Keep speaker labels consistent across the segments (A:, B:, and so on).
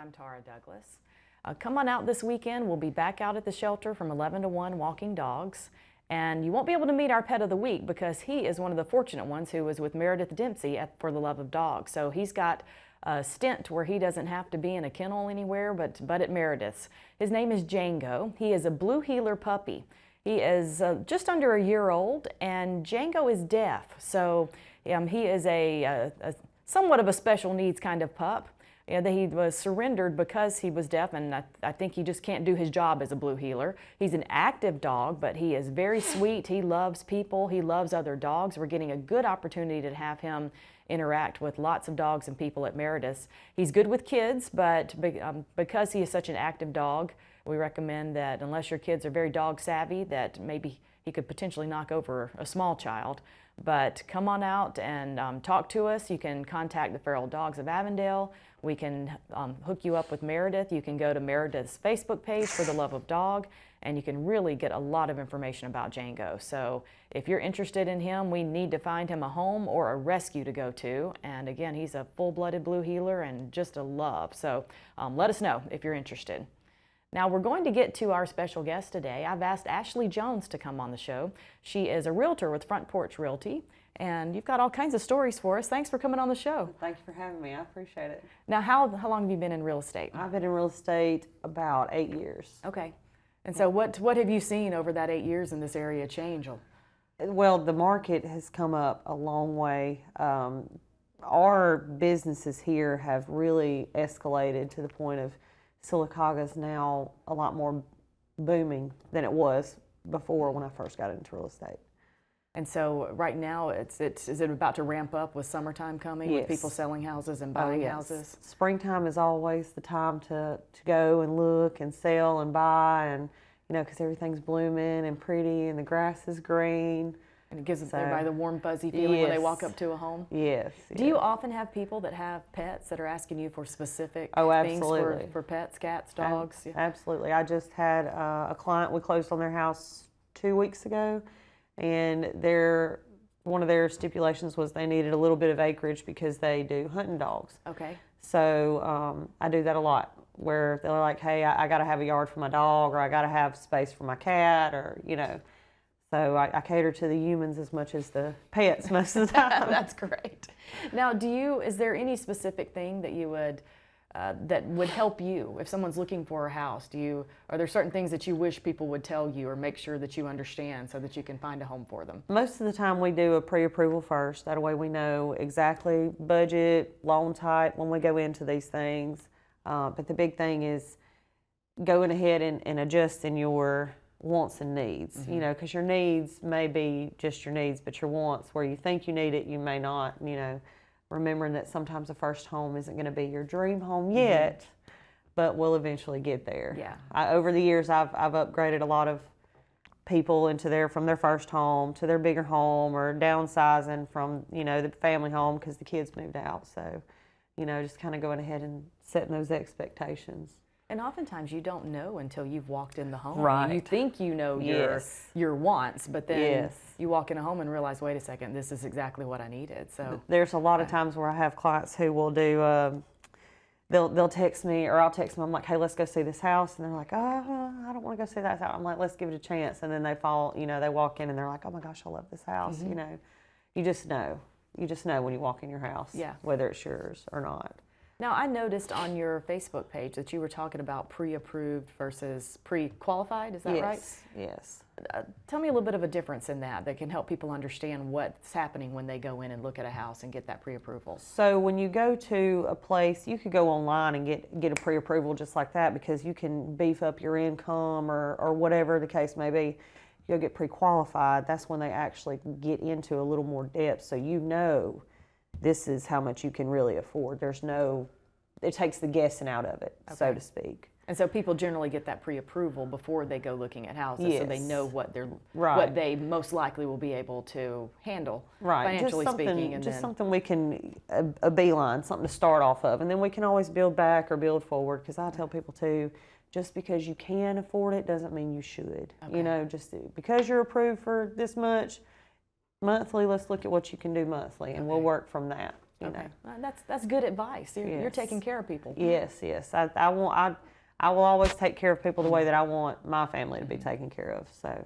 A: I'm Tara Douglas. Come on out this weekend. We'll be back out at the shelter from 11 to 1 walking dogs. And you won't be able to meet our pet of the week because he is one of the fortunate ones who was with Meredith Dempsey at For the Love of Dogs. So he's got a stint where he doesn't have to be in a kennel anywhere but at Meredith's. His name is Django. He is a blue heeler puppy. He is just under a year old, and Django is deaf. So he is a somewhat of a special needs kind of pup. He was surrendered because he was deaf, and I think he just can't do his job as a blue heeler. He's an active dog, but he is very sweet. He loves people. He loves other dogs. We're getting a good opportunity to have him interact with lots of dogs and people at Meredith's. He's good with kids, but because he is such an active dog, we recommend that unless your kids are very dog savvy, that maybe he could potentially knock over a small child. But come on out and talk to us. You can contact the Feral Dogs of Avondale. We can hook you up with Meredith. You can go to Meredith's Facebook page, For the Love of Dog, and you can really get a lot of information about Django. So if you're interested in him, we need to find him a home or a rescue to go to. And again, he's a full-blooded blue heeler and just a love. So let us know if you're interested. Now we're going to get to our special guest today. I've asked Ashley Jones to come on the show. She is a realtor with Front Porch Realty, and you've got all kinds of stories for us. Thanks for coming on the show.
B: Thank you for having me. I appreciate it.
A: Now, how long have you been in real estate?
B: I've been in real estate about 8 years.
A: Okay. And so what have you seen over that 8 years in this area change?
B: Well, the market has come up a long way. Our businesses here have really escalated to the point of Sylacauga's now a lot more booming than it was before when I first got into real estate.
A: And so right now, is it about to ramp up with summertime coming,
B: Yes.
A: with people selling houses and buying houses?
B: Springtime is always the time to go and look and sell and buy, and because everything's blooming and pretty and the grass is green.
A: And it gives everybody the warm, fuzzy feeling when they walk up to a home?
B: Yes.
A: Do you often have people that have pets that are asking you for specific things for pets, cats, dogs?
B: Absolutely. I just had a client, we closed on their house 2 weeks ago, and one of their stipulations was they needed a little bit of acreage because they do hunting dogs.
A: Okay.
B: So I do that a lot, where they're like, hey, I got to have a yard for my dog, or I got to have space for my cat, or So I cater to the humans as much as the pets most of the time.
A: That's great. Now, is there any specific thing that you would that would help you if someone's looking for a house? Are there certain things that you wish people would tell you or make sure that you understand so that you can find a home for them?
B: Most of the time we do a pre-approval first. That way we know exactly budget, loan type when we go into these things. But the big thing is going ahead and adjusting your wants and needs, because your needs may be just your needs, but your wants, where you think you need it, you may not, remembering that sometimes the first home isn't going to be your dream home yet, but we'll eventually get there.
A: Yeah.
B: Over the years, I've upgraded a lot of people from their first home to their bigger home, or downsizing from, the family home because the kids moved out. So, just kind of going ahead and setting those expectations.
A: And oftentimes you don't know until you've walked in the home.
B: Right.
A: You think you know your wants, but then you walk in a home and realize, wait a second, this is exactly what I needed. So
B: there's a lot of times where I have clients who will do, they'll text me, or I'll text them. I'm like, hey, let's go see this house, and they're like, oh, I don't want to go see that house. I'm like, let's give it a chance, and then they they walk in and they're like, oh my gosh, I love this house. You just know when you walk in your house, whether it's yours or not.
A: Now, I noticed on your Facebook page that you were talking about pre-approved versus pre-qualified. Is that right?
B: Yes.
A: Tell me a little bit of a difference in that can help people understand what's happening when they go in and look at a house and get that pre-approval.
B: So when you go to a place, you could go online and get a pre-approval just like that, because you can beef up your income or whatever the case may be. You'll get pre-qualified. That's when they actually get into a little more depth, so this is how much you can really afford. It takes the guessing out of it, so to speak.
A: And so people generally get that pre-approval before they go looking at houses, so they know what they most likely will be able to handle, financially speaking.
B: And something we can, a beeline, something to start off of, and then we can always build back or build forward, because I tell people too, just because you can afford it doesn't mean you should. Just because you're approved for this much monthly, let's look at what you can do monthly, and we'll work from that. you
A: Okay.
B: know.
A: That's good advice. You're
B: Yes.
A: taking care of people.
B: Yes, yes. I will always take care of people the way that I want my family to be taken care of. So,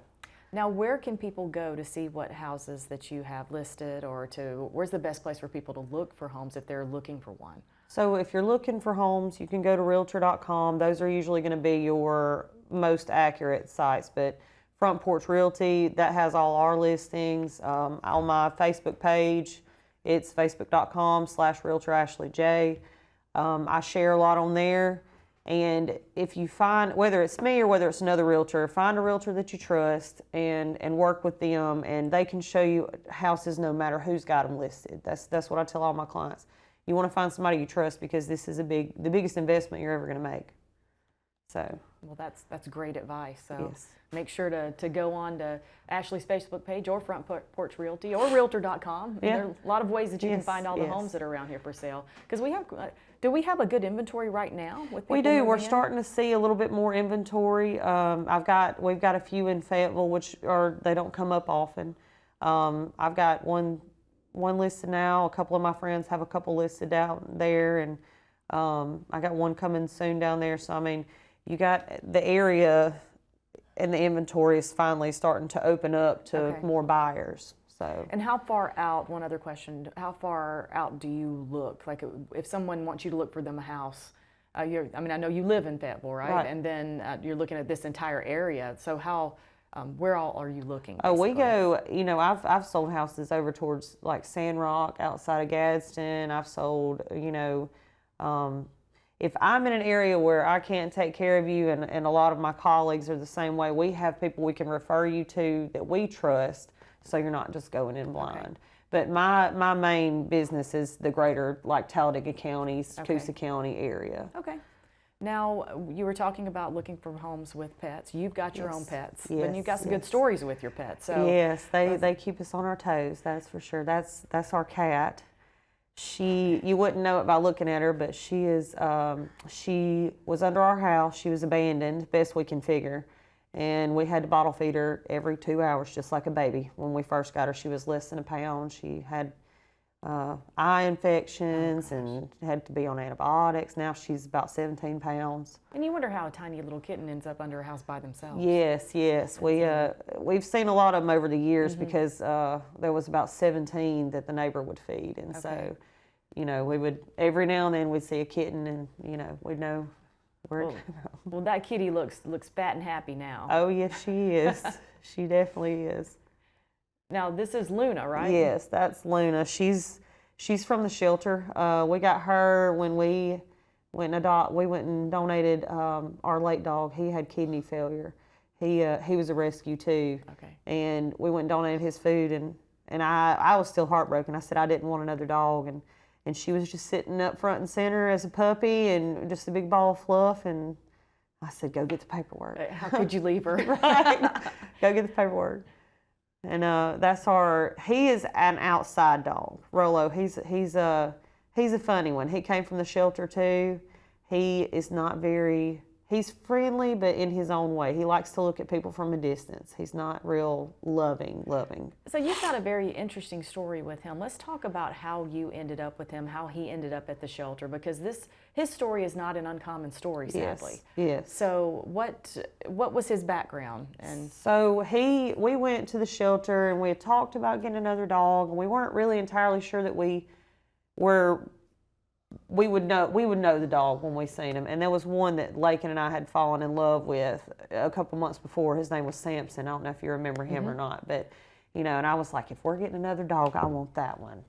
A: Now, where can people go to see what houses that you have listed, or where's the best place for people to look for homes if they're looking for one?
B: so if you're looking for homes, you can go to Realtor.com. Those are usually going to be your most accurate sites. But Front Porch Realty, that has all our listings. On my Facebook page, it's facebook.com/Realtor Ashley J. I share a lot on there. And if you find, whether it's me or whether it's another realtor, find a realtor that you trust and work with them, and they can show you houses no matter who's got them listed. That's what I tell all my clients. You want to find somebody you trust, because this is the biggest investment you're ever going to make. So,
A: Well, that's great advice. So
B: yes.
A: make sure to go on to Ashley's Facebook page or Front Porch Realty or Realtor.com.
B: Yeah.
A: There are a lot of ways that you can
B: Yes,
A: find all the
B: yes.
A: homes that are around here for sale. Because do we have a good inventory right now? With
B: We
A: people
B: do. We're
A: moving in?
B: starting to see a little bit more inventory. We've got a few in Fayetteville, they don't come up often. I've got one listed now. A couple of my friends have a couple listed out there, and I got one coming soon down there. So I mean, you got the area, and the inventory is finally starting to open up to
A: Okay.
B: more buyers. So.
A: And how far out, one other question, how far out do you look? Like if someone wants you to look for them a house, I know you live in Fayetteville, right?
B: Right.
A: And then you're looking at this entire area. So where all are you looking?
B: Oh, we
A: basically?
B: go, I've sold houses over towards like Sand Rock outside of Gadsden. I've sold, if I'm in an area where I can't take care of you, and a lot of my colleagues are the same way, we have people we can refer you to that we trust, so you're not just going in blind.
A: Okay.
B: But my main business is the greater, like Talladega County,
A: Okay.
B: Coosa County area.
A: Okay. Now, you were talking about looking for homes with pets. You've got your own
B: Yes.
A: pets,
B: Yes,
A: and you've got some good
B: yes.
A: stories with your pets. So
B: Yes, they keep us on our toes, that's for sure. That's our cat. You wouldn't know it by looking at her, but she was under our house. She was abandoned, best we can figure. And we had to bottle feed her every 2 hours, just like a baby. When we first got her, she was less than a pound. She had eye infections and had to be on antibiotics. Now she's about 17 pounds.
A: And you wonder how a tiny little kitten ends up under a house by themselves.
B: Yes, yes. We've seen a lot of them over the years because there was about 17 that the neighbor would feed. And so, we would, every now and then we'd see a kitten, and, we'd know where it came from.
A: Well, that kitty looks fat and happy now.
B: Oh, yes, she is. She definitely is.
A: Now, this is Luna, right?
B: Yes, that's Luna. She's from the shelter. We got her when we went and donated our late dog. He had kidney failure. He was a rescue too.
A: Okay.
B: And we went and donated his food, and I was still heartbroken. I said I didn't want another dog, and she was just sitting up front and center as a puppy and just a big ball of fluff, and I said, go get the paperwork.
A: How could you leave her?
B: Right. Go get the paperwork. And he is an outside dog. Rolo, he's a funny one. He came from the shelter too. He is not he's friendly, but in his own way. He likes to look at people from a distance. He's not real loving.
A: So you've got a very interesting story with him. Let's talk about how you ended up with him, how he ended up at the shelter, because his story is not an uncommon story, sadly.
B: Yes.
A: So what was his background? And
B: So we went to the shelter, and we had talked about getting another dog, and we weren't really entirely sure that we would know the dog when we seen him. And there was one that Lakin and I had fallen in love with a couple months before. His name was Samson. I don't know if you remember him or not, but and I was like, if we're getting another dog, I want that one,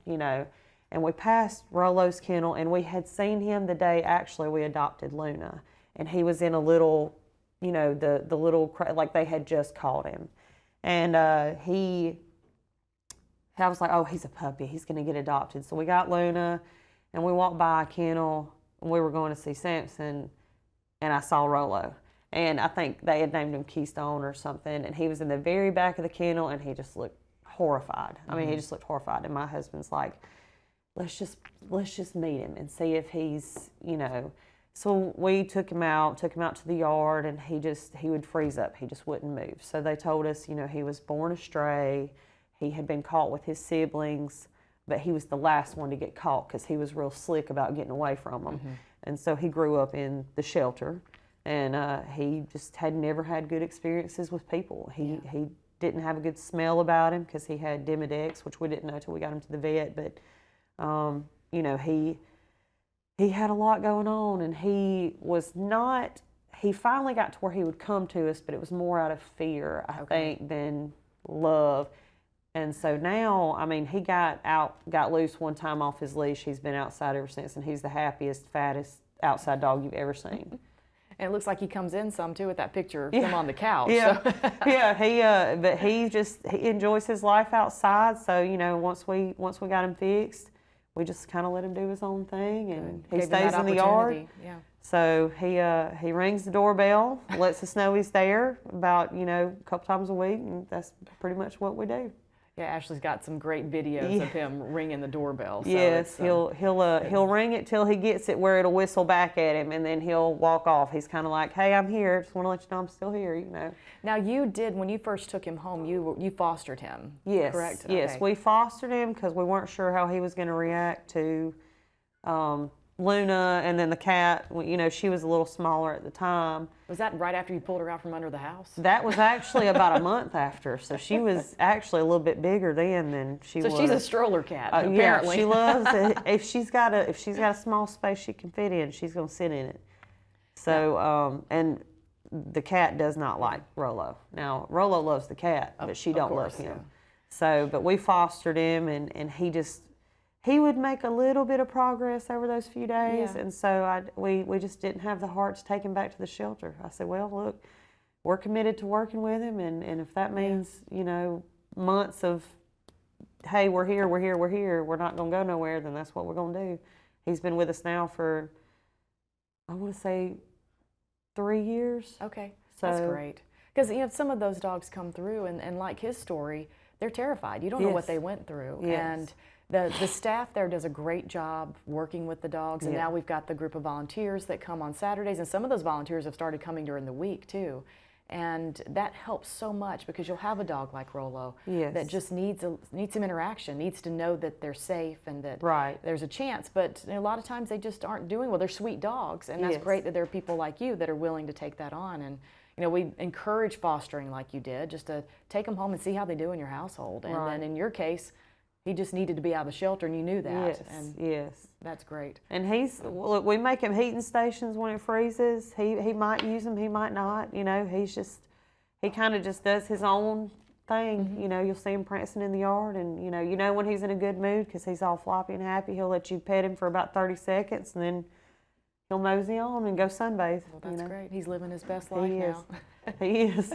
B: And we passed Rolo's kennel, and we had seen him the day actually we adopted Luna, and he was in a little, the little, like they had just caught him, and I was like, oh, he's a puppy, he's gonna get adopted. So we got Luna. And we walked by a kennel, and we were going to see Samson, and I saw Rolo. And I think they had named him Keystone or something, and he was in the very back of the kennel, and he just looked horrified. I mean, he just looked horrified. And my husband's like, let's just meet him and see if he's, So we took him out to the yard, and he would freeze up. He just wouldn't move. So they told us, he was born a stray. He had been caught with his siblings but he was the last one to get caught because he was real slick about getting away from them. And so he grew up in the shelter, and he just had never had good experiences with people. He didn't have a good smell about him because he had Demodex, which we didn't know till we got him to the vet. But you know, he had a lot going on, and he was not. He finally got to where he would come to us, but it was more out of fear, I think, than love. And so now, I mean, he got loose one time off his leash. He's been outside ever since, and he's the happiest, fattest outside dog you've ever seen.
A: And it looks like he comes in some too with that picture of him on the couch.
B: Yeah,
A: So.
B: yeah. But he enjoys his life outside. So you know, once we got him fixed, we just kind of let him do his own thing, and he stays in the yard.
A: Yeah.
B: So he rings the doorbell, lets us know he's there about, you know, a couple times a week, and that's pretty much what we do.
A: Yeah, Ashley's got some great videos of him ringing the doorbell. So
B: yes, he'll ring it till he gets it where it'll whistle back at him, and then he'll walk off. He's kind of like, "Hey, I'm here. Just want to let you know I'm still here." You know.
A: Now you did, when you first took him home, you fostered him.
B: Yes.
A: Correct.
B: Yes,
A: Okay.
B: we fostered him because we weren't sure how he was going to react to Luna, and then the cat. You know, she was a little smaller at the time.
A: Was that right after you pulled her out from under the house?
B: That was actually about a month after, so she was actually a little bit bigger then than she was.
A: So she's a stroller cat,
B: Yeah,
A: apparently.
B: she loves it. If she's got a small space she can fit in, she's gonna sit in it. So and the cat does not like Rolo. Now Rolo loves the cat, but she don't love him.
A: Yeah.
B: So, but we fostered him, and he would make a little bit of progress over those few days,
A: Yeah.
B: and so we just didn't have the heart to take him back to the shelter. I said, well, look, we're committed to working with him, and if that means, you know, months of, hey, we're here, we're not going to go nowhere, then that's what we're going to do. He's been with us now for, I want to say, 3 years.
A: Okay, that's great. Because, you know, some of those dogs come through, and like his story, they're terrified. You don't know what they went through.
B: Yes.
A: And the staff there does a great job working with the dogs, and now we've got the group of volunteers that come on Saturdays, and some of those volunteers have started coming during the week too. And that helps so much because you'll have a dog like Rolo that just needs some interaction, needs to know that they're safe and that there's a chance. But you know, a lot of times they just aren't doing well. They're sweet dogs, and that's great that there are people like you that are willing to take that on. And you know, we encourage fostering like you did, just to take them home and see how they do in your household. And then in your case, he just needed to be out of the shelter, and you knew that.
B: Yes,
A: and
B: yes.
A: That's great.
B: And look, we make him heating stations when it freezes. He might use them, he might not. You know, he kind of just does his own thing. You know, you'll see him prancing in the yard, and you know when he's in a good mood because he's all floppy and happy. He'll let you pet him for about 30 seconds, and then he'll mosey on and go sunbathe.
A: Well, that's great. He's living his best
B: He
A: life
B: is.
A: now.
B: He is.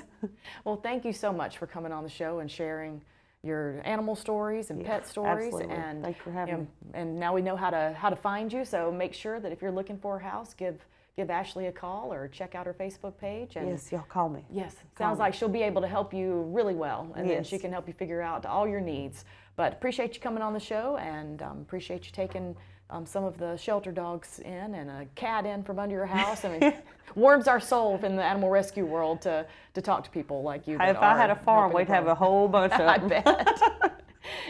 A: Well, thank you so much for coming on the show and sharing your animal stories and pet stories.
B: Absolutely.
A: And
B: Thanks for having me.
A: And now we know how to find you. So make sure that if you're looking for a house, give Ashley a call or check out her Facebook page. And
B: Yes, y'all call me.
A: yes, sounds like she'll be able to help you really well, and then
B: Yes.
A: she can help you figure out all your needs. But appreciate you coming on the show, and appreciate you taking some of the shelter dogs in and a cat in from under your house. I mean, warms our soul in the animal rescue world to talk to people like you.
B: Hey, if I had a farm, we'd have a whole bunch of
A: I
B: them.
A: bet.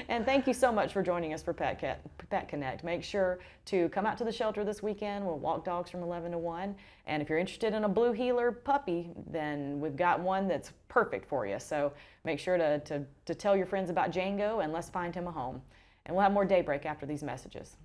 A: And thank you so much for joining us for Pet Connect. Make sure to come out to the shelter this weekend. We'll walk dogs from 11 to 1. And if you're interested in a blue heeler puppy, then we've got one that's perfect for you. So make sure to tell your friends about Django, and let's find him a home. And we'll have more Daybreak after these messages.